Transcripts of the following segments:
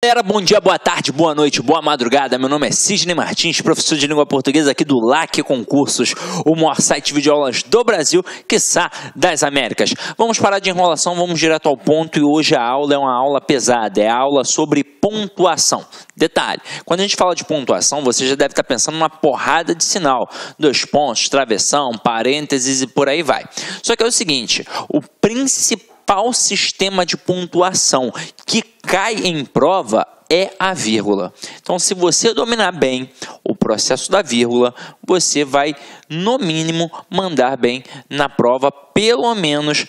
Galera, bom dia, boa tarde, boa noite, boa madrugada. Meu nome é Sidney Martins, professor de língua portuguesa aqui do LAC Concursos, o maior site de videoaulas do Brasil, quiçá das Américas. Vamos parar de enrolação, vamos direto ao ponto e hoje a aula é uma aula pesada, é a aula sobre pontuação. Detalhe, quando a gente fala de pontuação, você já deve estar pensando numa porrada de sinal, 2 pontos, travessão, parênteses e por aí vai. Só que é o seguinte, o principal sistema de pontuação que cai em prova é a vírgula. Então, se você dominar bem o processo da vírgula, você vai, no mínimo, mandar bem na prova, pelo menos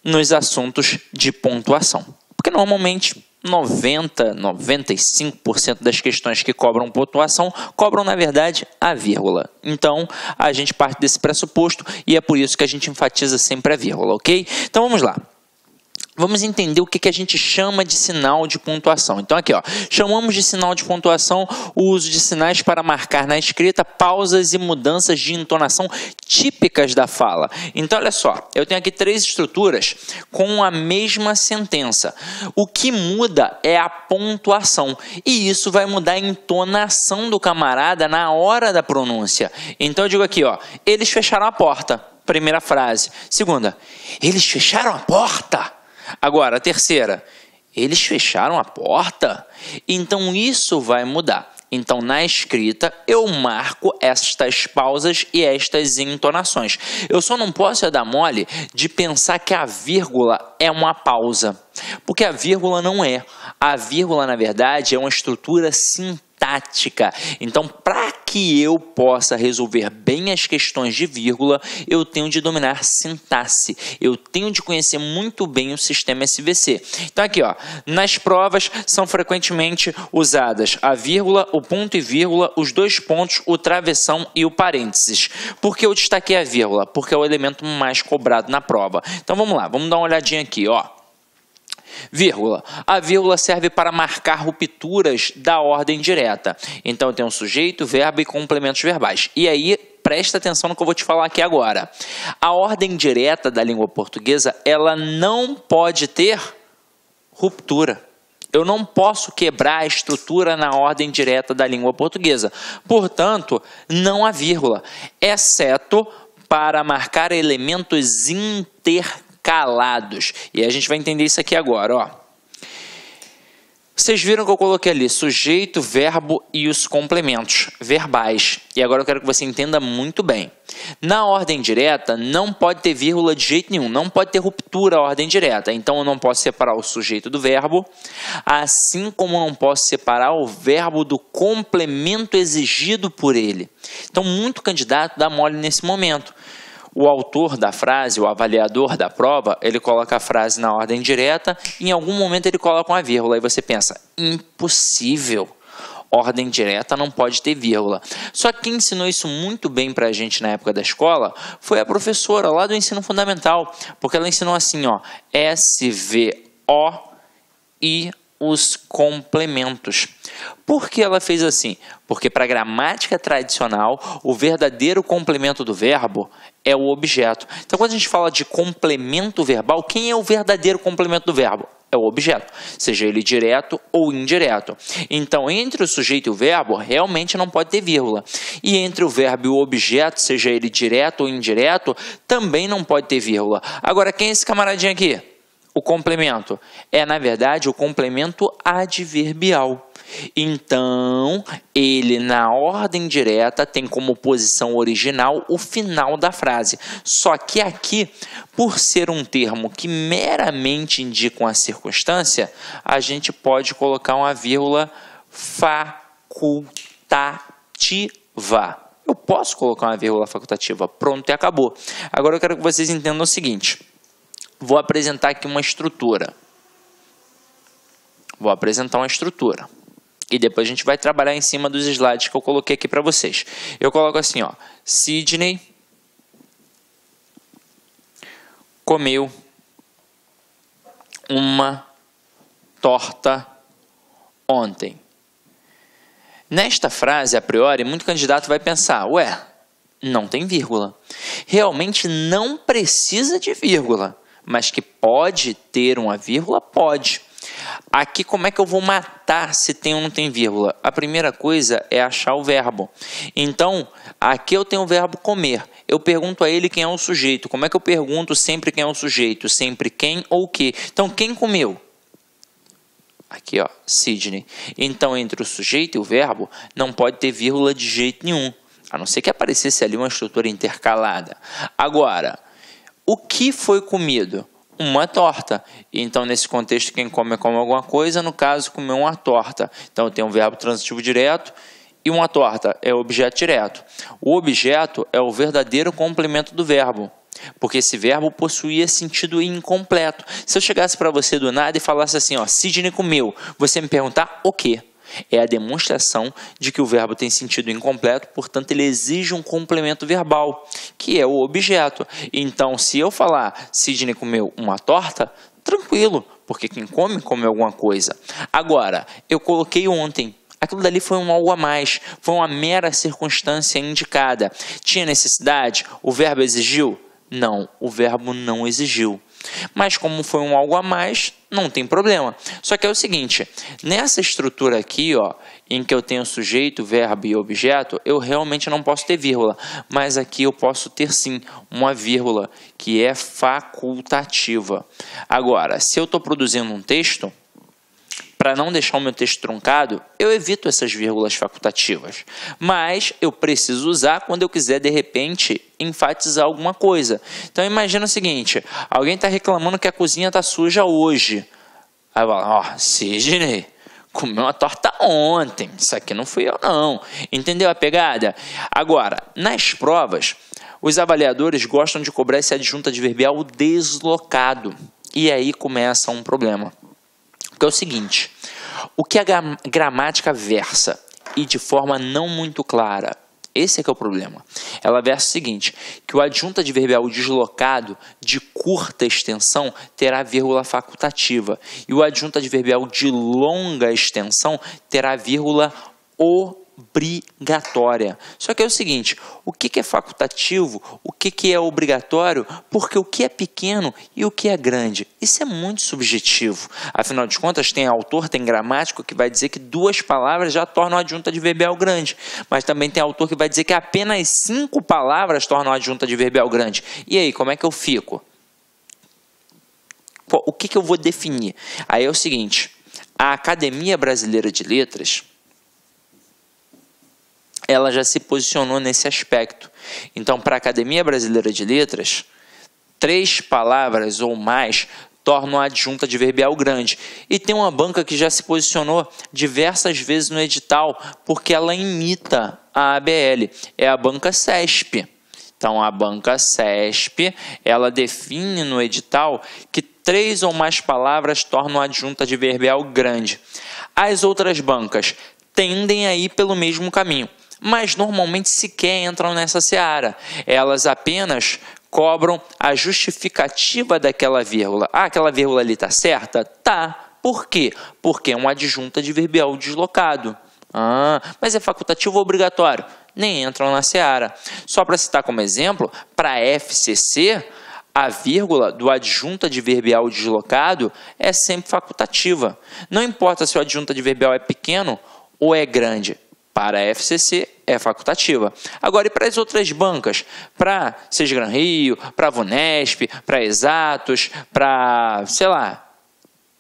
nos assuntos de pontuação. Porque, normalmente, 95% das questões que cobram pontuação cobram, na verdade, a vírgula. Então, a gente parte desse pressuposto e é por isso que a gente enfatiza sempre a vírgula, ok? Então, vamos lá. Vamos entender o que a gente chama de sinal de pontuação. Então, aqui, ó, chamamos de sinal de pontuação o uso de sinais para marcar na escrita pausas e mudanças de entonação típicas da fala. Então, olha só, eu tenho aqui 3 estruturas com a mesma sentença. O que muda é a pontuação, e isso vai mudar a entonação do camarada na hora da pronúncia. Então, eu digo aqui, ó, eles fecharam a porta. Primeira frase. Segunda, eles fecharam a porta. Agora, a terceira, eles fecharam a porta? Então, isso vai mudar. Então, na escrita, eu marco estas pausas e estas entonações. Eu só não posso dar mole de pensar que a vírgula é uma pausa, porque a vírgula não é. A vírgula, na verdade, é uma estrutura sintática. Então, para que eu possa resolver bem as questões de vírgula, eu tenho de dominar sintaxe. Eu tenho de conhecer muito bem o sistema SVC. Então, aqui, ó, nas provas são frequentemente usadas a vírgula, o ponto e vírgula, os 2 pontos, o travessão e o parênteses. Por que eu destaquei a vírgula? Porque é o elemento mais cobrado na prova. Então, vamos lá, vamos dar uma olhadinha aqui, ó. Vírgula. A vírgula serve para marcar rupturas da ordem direta. Então, eu tenho sujeito, verbo e complementos verbais. E aí, presta atenção no que eu vou te falar aqui agora. A ordem direta da língua portuguesa, ela não pode ter ruptura. Eu não posso quebrar a estrutura na ordem direta da língua portuguesa. Portanto, não há vírgula, exceto para marcar elementos intercalados. E a gente vai entender isso aqui agora, ó. Vocês viram que eu coloquei ali sujeito, verbo e os complementos verbais. E agora eu quero que você entenda muito bem. Na ordem direta, não pode ter vírgula de jeito nenhum. Não pode ter ruptura a ordem direta. Então, eu não posso separar o sujeito do verbo, assim como eu não posso separar o verbo do complemento exigido por ele. Então, muito candidato dá mole nesse momento. O autor da frase, o avaliador da prova, ele coloca a frase na ordem direta e em algum momento ele coloca uma vírgula. Aí você pensa, impossível, ordem direta não pode ter vírgula. Só que quem ensinou isso muito bem pra gente na época da escola foi a professora lá do ensino fundamental, porque ela ensinou assim, ó, SVO e os complementos. Por que ela fez assim? Porque para a gramática tradicional, o verdadeiro complemento do verbo é o objeto. Então, quando a gente fala de complemento verbal, quem é o verdadeiro complemento do verbo? É o objeto, seja ele direto ou indireto. Então, entre o sujeito e o verbo, realmente não pode ter vírgula. E entre o verbo e o objeto, seja ele direto ou indireto, também não pode ter vírgula. Agora, quem é esse camaradinho aqui? O complemento é, na verdade, o complemento adverbial. Então, ele na ordem direta tem como posição original o final da frase. Só que aqui, por ser um termo que meramente indica uma circunstância, a gente pode colocar uma vírgula facultativa. Eu posso colocar uma vírgula facultativa. Pronto, e acabou. Agora eu quero que vocês entendam o seguinte. Vou apresentar aqui uma estrutura. Vou apresentar uma estrutura. E depois a gente vai trabalhar em cima dos slides que eu coloquei aqui para vocês. Eu coloco assim, ó. Sidney comeu uma torta ontem. Nesta frase, a priori, muito candidato vai pensar, ué, não tem vírgula. Realmente não precisa de vírgula. Mas que pode ter uma vírgula? Pode. Aqui, como é que eu vou matar se tem ou não tem vírgula? A primeira coisa é achar o verbo. Então, aqui eu tenho o verbo comer. Eu pergunto a ele quem é o sujeito. Como é que eu pergunto sempre quem é o sujeito? Sempre quem ou o que? Então, quem comeu? Aqui, ó, Sidney. Então, entre o sujeito e o verbo, não pode ter vírgula de jeito nenhum. A não ser que aparecesse ali uma estrutura intercalada. Agora, o que foi comido? Uma torta. Então, nesse contexto, quem come alguma coisa, no caso, comeu uma torta. Então, eu tenho um verbo transitivo direto e uma torta é o objeto direto. O objeto é o verdadeiro complemento do verbo, porque esse verbo possuía sentido incompleto. Se eu chegasse para você do nada e falasse assim, ó, Sidney comeu, você me perguntar o quê? É a demonstração de que o verbo tem sentido incompleto, portanto, ele exige um complemento verbal, que é o objeto. Então, se eu falar Sidney comeu uma torta, tranquilo, porque quem come, come alguma coisa. Agora, eu coloquei ontem. Aquilo dali foi um algo a mais, foi uma mera circunstância indicada. Tinha necessidade? O verbo exigiu? Não, o verbo não exigiu. Mas como foi um algo a mais, não tem problema. Só que é o seguinte, nessa estrutura aqui, ó, em que eu tenho sujeito, verbo e objeto, eu realmente não posso ter vírgula. Mas aqui eu posso ter sim uma vírgula, que é facultativa. Agora, se eu estou produzindo um texto, para não deixar o meu texto truncado, eu evito essas vírgulas facultativas. Mas eu preciso usar quando eu quiser, de repente, enfatizar alguma coisa. Então, imagina o seguinte, alguém está reclamando que a cozinha está suja hoje. Aí vai lá, ó, Sidney, comeu uma torta ontem. Isso aqui não fui eu, não. Entendeu a pegada? Agora, nas provas, os avaliadores gostam de cobrar esse adjunto adverbial deslocado. E aí começa um problema. Porque é o seguinte, o que a gramática versa e de forma não muito clara, esse é que é o problema. Ela versa o seguinte, que o adjunto adverbial deslocado de curta extensão terá vírgula facultativa e o adjunto adverbial de longa extensão terá vírgula obrigatória. Só que é o seguinte, o que é facultativo, o que é obrigatório, porque o que é pequeno e o que é grande, isso é muito subjetivo. Afinal de contas, tem autor, tem gramático que vai dizer que 2 palavras já tornam a adjunta adverbial grande, mas também tem autor que vai dizer que apenas 5 palavras tornam a adjunta adverbial grande. E aí, como é que eu fico? Pô, o que eu vou definir? Aí é o seguinte, a Academia Brasileira de Letras, ela já se posicionou nesse aspecto. Então, para a Academia Brasileira de Letras, 3 palavras ou mais tornam a adjunta adverbial grande. E tem uma banca que já se posicionou diversas vezes no edital, porque ela imita a ABL. É a banca CESP. Então, a banca CESP, ela define no edital que 3 ou mais palavras tornam a adjunta adverbial grande. As outras bancas tendem a ir pelo mesmo caminho, mas normalmente sequer entram nessa seara. Elas apenas cobram a justificativa daquela vírgula. Ah, aquela vírgula ali está certa? Tá. Por quê? Porque é um adjunto adverbial deslocado. Ah, mas é facultativo ou obrigatório? Nem entram na seara. Só para citar como exemplo, para a FCC, a vírgula do adjunto adverbial deslocado é sempre facultativa. Não importa se o adjunto adverbial é pequeno ou é grande. Para a FCC é facultativa. Agora, e para as outras bancas? Para Sesgran Rio, para a Vunesp, para Exatos, para, sei lá,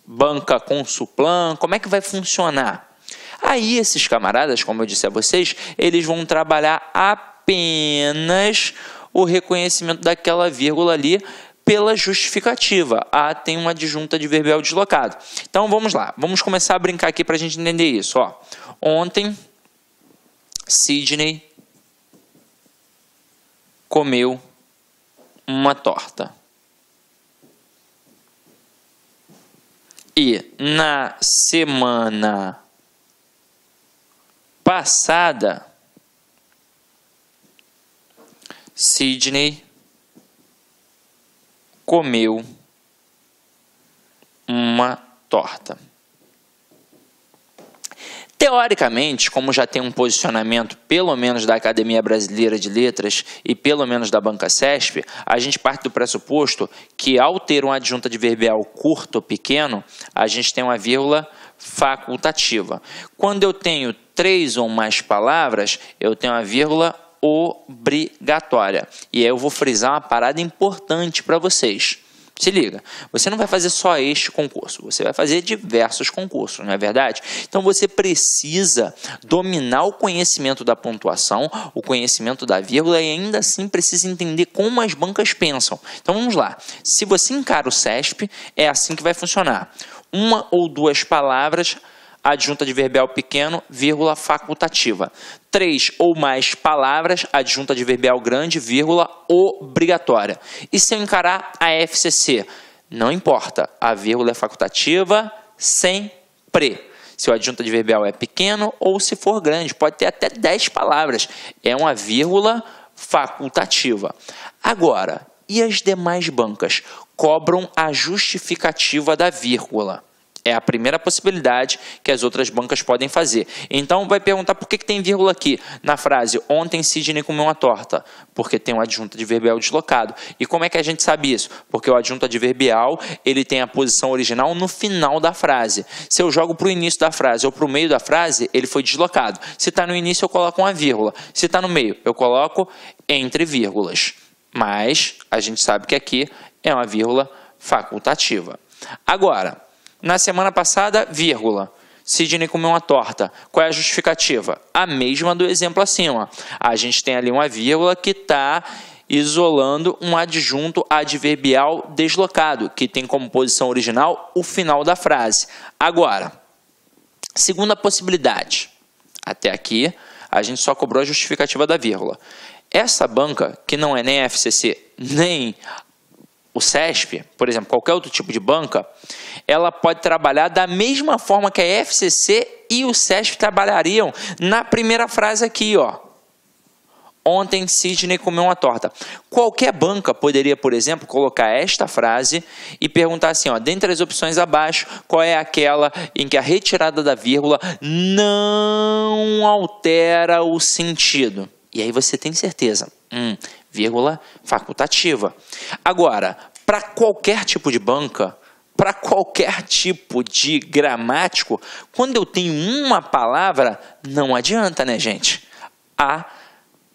banca Consuplan, como é que vai funcionar? Aí esses camaradas, como eu disse a vocês, eles vão trabalhar apenas o reconhecimento daquela vírgula ali pela justificativa. Ah, tem um adjunto adverbial deslocado. Então, vamos lá. Vamos começar a brincar aqui para a gente entender isso. Ó. Ontem, Sidney comeu uma torta. E na semana passada, Sidney comeu uma torta. Teoricamente, como já tem um posicionamento, pelo menos da Academia Brasileira de Letras e pelo menos da Banca CESP, a gente parte do pressuposto que, ao ter uma adjunta adverbial curta ou pequeno, a gente tem uma vírgula facultativa. Quando eu tenho 3 ou mais palavras, eu tenho uma vírgula obrigatória. E aí eu vou frisar uma parada importante para vocês. Se liga, você não vai fazer só este concurso, você vai fazer diversos concursos, não é verdade? Então você precisa dominar o conhecimento da pontuação, o conhecimento da vírgula e ainda assim precisa entender como as bancas pensam. Então vamos lá, se você encara o CESP, é assim que vai funcionar. 1 ou 2 palavras, adjunta adverbial pequeno, vírgula facultativa. 3 ou mais palavras, adjunta adverbial grande, vírgula obrigatória. E se eu encarar a FCC? Não importa, a vírgula é facultativa sempre. Se o adjunta adverbial é pequeno ou se for grande, pode ter até 10 palavras. É uma vírgula facultativa. Agora, e as demais bancas? Cobram a justificativa da vírgula. É a primeira possibilidade que as outras bancas podem fazer. Então, vai perguntar por que tem vírgula aqui na frase ontem Sidney comeu uma torta. Porque tem um adjunto adverbial deslocado. E como é que a gente sabe isso? Porque o adjunto adverbial ele tem a posição original no final da frase. Se eu jogo para o início da frase ou para o meio da frase, ele foi deslocado. Se está no início, eu coloco uma vírgula. Se está no meio, eu coloco entre vírgulas. Mas a gente sabe que aqui é uma vírgula facultativa. Agora, na semana passada, vírgula, Sidney comeu uma torta. Qual é a justificativa? A mesma do exemplo acima. A gente tem ali uma vírgula que está isolando um adjunto adverbial deslocado, que tem como posição original o final da frase. Agora, segunda possibilidade. Até aqui, a gente só cobrou a justificativa da vírgula. Essa banca, que não é nem a FCC, nem o CESP, por exemplo, qualquer outro tipo de banca, ela pode trabalhar da mesma forma que a FCC e o CESP trabalhariam na primeira frase aqui, ó. Ontem Sidney comeu uma torta. Qualquer banca poderia, por exemplo, colocar esta frase e perguntar assim, ó, dentre as opções abaixo, qual é aquela em que a retirada da vírgula não altera o sentido? E aí você tem certeza. Vírgula facultativa. Agora, para qualquer tipo de banca, para qualquer tipo de gramático, quando eu tenho uma palavra, não adianta, né, gente? A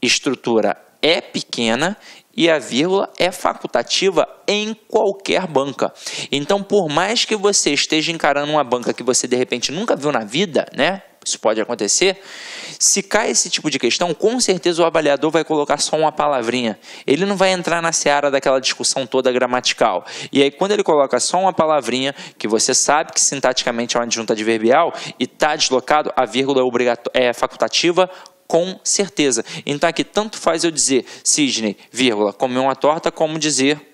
estrutura é pequena e a vírgula é facultativa em qualquer banca. Então, por mais que você esteja encarando uma banca que você, de repente, nunca viu na vida, né? Isso pode acontecer. Se cai esse tipo de questão, com certeza o avaliador vai colocar só uma palavrinha. Ele não vai entrar na seara daquela discussão toda gramatical. E aí, quando ele coloca só uma palavrinha, que você sabe que sintaticamente é uma adjunta adverbial e está deslocado, a vírgula é facultativa, com certeza. Então, aqui tanto faz eu dizer Sidney, vírgula, comeu uma torta, como dizer...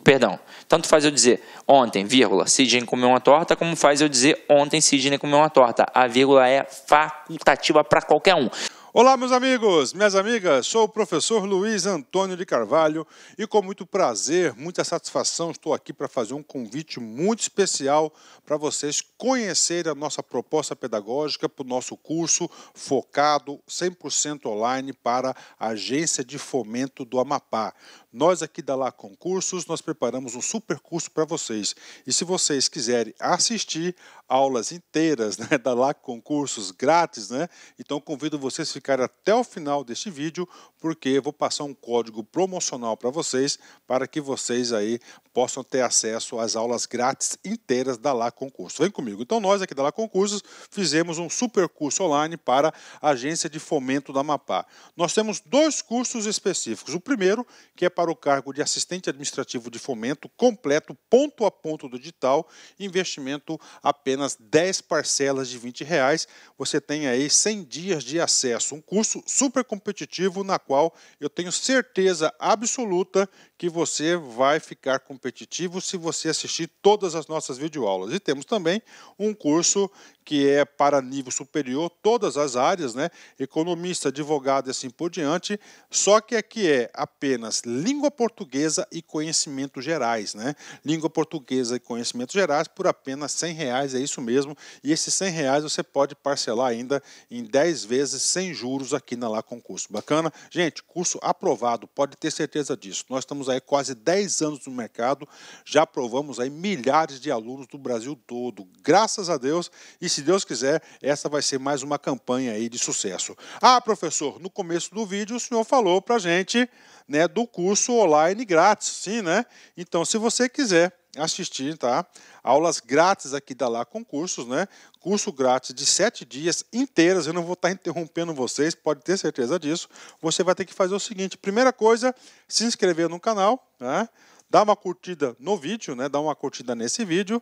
Perdão, tanto faz eu dizer ontem, vírgula, Sidney comeu uma torta, como faz eu dizer ontem Sidney comeu uma torta. A vírgula é facultativa para qualquer um. Olá, meus amigos, minhas amigas, sou o professor Luiz Antônio de Carvalho e com muito prazer, muita satisfação, estou aqui para fazer um convite muito especial para vocês conhecerem a nossa proposta pedagógica para o nosso curso focado 100% online para a Agência de Fomento do Amapá. Nós aqui da Lá Concursos, nós preparamos um super curso para vocês. E se vocês quiserem assistir aulas inteiras, né, da Lá Concursos grátis, né, então convido vocês a ficarem até o final deste vídeo, porque eu vou passar um código promocional para vocês, para que vocês aí possam ter acesso às aulas grátis inteiras da Lá Concursos. Vem comigo. Então nós aqui da Lá Concursos fizemos um super curso online para a Agência de Fomento do Amapá. Nós temos 2 cursos específicos. O primeiro, que é para o cargo de assistente administrativo de fomento, completo, ponto a ponto do digital, investimento apenas 10 parcelas de R$20. Você tem aí 100 dias de acesso, um curso super competitivo na qual eu tenho certeza absoluta que você vai ficar competitivo se você assistir todas as nossas videoaulas. E temos também um curso que é para nível superior, todas as áreas, né? Economista, advogado e assim por diante, só que aqui é apenas língua portuguesa e conhecimentos gerais, né? Língua portuguesa e conhecimentos gerais por apenas R$100, é isso mesmo, e esses R$100 você pode parcelar ainda em 10 vezes sem juros aqui na Lá Concurso. Bacana? Gente, curso aprovado, pode ter certeza disso. Nós estamos aí quase 10 anos no mercado, já aprovamos aí milhares de alunos do Brasil todo, graças a Deus, e se Deus quiser, essa vai ser mais uma campanha aí de sucesso. Ah, professor, no começo do vídeo o senhor falou pra gente, né, do curso online grátis, sim, né? Então, se você quiser assistir, tá? Aulas grátis aqui da Lá Concursos, né? Curso grátis de 7 dias inteiras, eu não vou estar interrompendo vocês, pode ter certeza disso. Você vai ter que fazer o seguinte, primeira coisa, se inscrever no canal, né? Dar uma curtida no vídeo, né? Dar uma curtida nesse vídeo,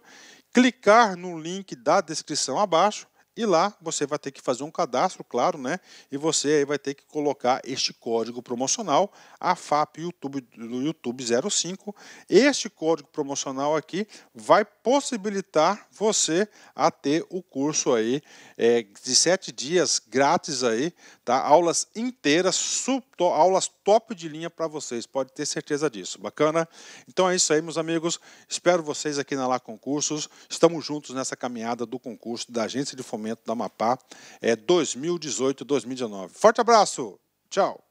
clicar no link da descrição abaixo e lá você vai ter que fazer um cadastro, claro, né? E você aí vai ter que colocar este código promocional, AFAP YouTube, do YouTube 05. Este código promocional aqui vai possibilitar você a ter o curso aí de 7 dias grátis aí, tá? Aulas inteiras, aulas top de linha para vocês, pode ter certeza disso. Bacana? Então é isso aí, meus amigos. Espero vocês aqui na Lá Concursos. Estamos juntos nessa caminhada do concurso da Agência de Fomento da Amapá 2018-2019. Forte abraço! Tchau!